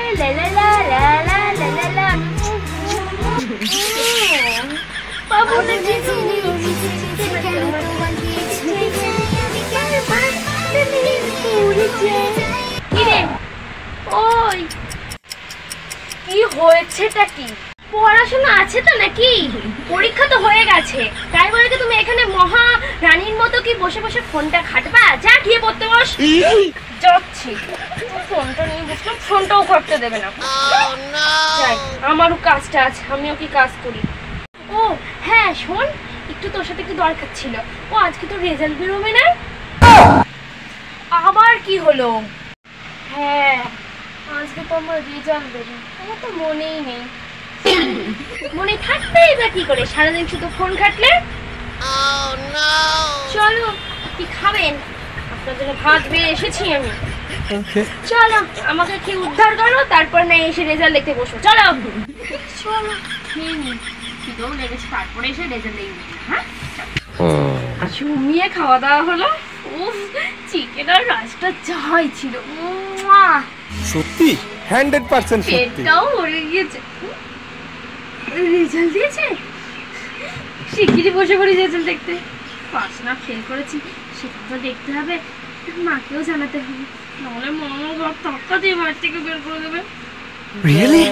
ওই কি হয়েছেটা কি? পড়াশোনা আছে তো নাকি? পরীক্ষা তো হয়ে গেছে, তাই বলে কি তুমি এখানে মহা রানীর মতো কি বসে বসে ফোনটা ঘাটবা? যা গিয়ে পড়তে বস। যাচ্ছি, ফোনটা নিয়ে বসলাম, ফোনটাও করতে দেবে না। আমারও কাজটা আছে, আমিও কি কাজ করি। ও হ্যাঁ শোন, একটু তোর সাথে একটু দরকার ছিল। ও আজকে তো রেজাল্ট বেরোবে না? আবার কি হলো? হ্যাঁ আজকে তো আমার রেজাল্ট বেরোবে, আমার তো মনেই নেই। মনে থাকতেই বা কি করে, সারাদিন শুধু ফোন ঘাটলে। চলো কি খাবেন? আপনার জন্য ভাত বেয়ে এসেছি আমি। চলো আমাকে খেয়ে উদ্ধার করো, তারপর না এসে রেজাল্ট দেখতে বসো। চলো চলো খেয়ে নি, খিদেও লেগেছে, তারপরে এসে রেজাল্ট দেখবি। হ্যাঁ জমিয়ে খাওয়া দাওয়া হলো। উফ, চিকেন আর রাইসটা যাই ছিল, সত্যি 100% সত্যি। পেটটাও ভরে গিয়েছে। রেজাল্ট দিয়েছে, শিগগিরই বসে পড়ি রেজাল্ট দেখতে। পাস না ফেল করেছি সেটা তো দেখতে হবে, মাকেও জানাতে হবে, নাহলে মামা বাপ টাকা দিয়ে বাড়ি থেকে বের করে দেবে। রিয়েলি?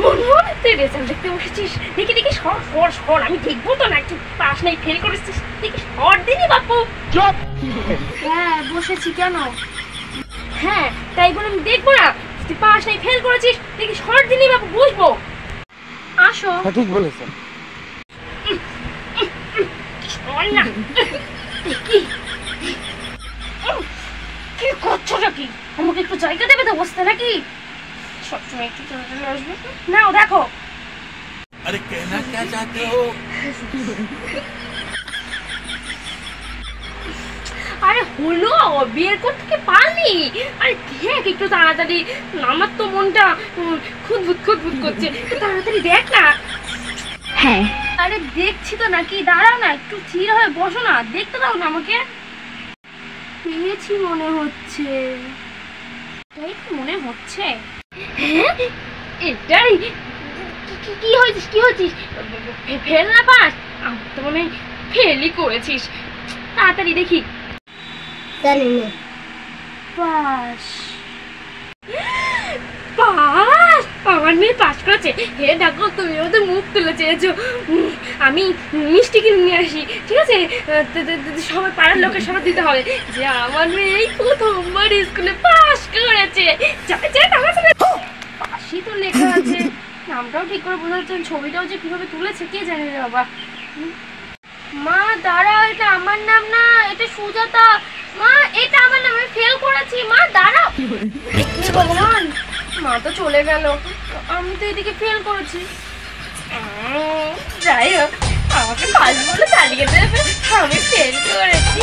মনমোহন তুই রেজাল্ট দেখতে বসেছিস? দেখি দেখি সর সর সর, আমি দেখবো তো না তুই পাস নাই ফেল করেছিস। দেখি সর দিনি বাপু। হ্যাঁ বসেছি, কেন? হ্যাঁ তাই বলে আমি দেখবো না তুই পাস নাই ফেল করেছিস। দেখি সর দিনি বাপু, বুঝবো। আসো। ঠিক বলেছেন। না কি কি করছো নাকি? আমাকে একটু জায়গা দেবে তো বসতে নাকি? সবসময় একটু চলে আসবে। নাও দেখো। আরে কেনা क्या चाहते हो? আরে হলো, বিয়ের করতে কি পারলি? আরে দেখ একটু তাড়াতাড়ি, আমার তো মনটা খুদবুদ খুদবুদ করছে, একটু তাড়াতাড়ি দেখ না। হ্যাঁ আরে দেখছি তো নাকি, দাঁড়াও না, একটু স্থির হয়ে বসো না, দেখতে দাও না আমাকে। পেয়েছি মনে হচ্ছে, তাই তো মনে হচ্ছে। হ্যাঁ এটাই কি হয়েছিস? কি হয়েছিস? ফেল না পাস? আমার তো মনে হয় ফেলই করেছিস। তাড়াতাড়ি দেখি। পাস পাস, আমার মেয়ে পাস করেছে। হে দেখো তুমি ওদের মুখ তুলে চেয়েছো, আমি মিষ্টি কিনে নিয়ে আসি, ঠিক আছে? সবাই পাড়ার লোকের সবাই দিতে হবে যে আমার মেয়ে এই প্রথমবার স্কুলে পাস করেছে। পাশই তো লেখা আছে, নামটাও ঠিক করে বোঝা যাচ্ছে, ছবিটাও যে কিভাবে তুলেছে কে জানে রে বাবা। মা দাঁড়াও, এটা আমার নাম না, এটা সুজাতা। মা এটা আমার নাম, আমি ফেল করেছি। মা দাঁড়াও। ভগবান, মা তো চলে গেল, আমি তো এদিকে ফেল করেছি। যাই হোক, আমাকে পাস বলে চালিয়ে দেবে, আমি ফেল করেছি।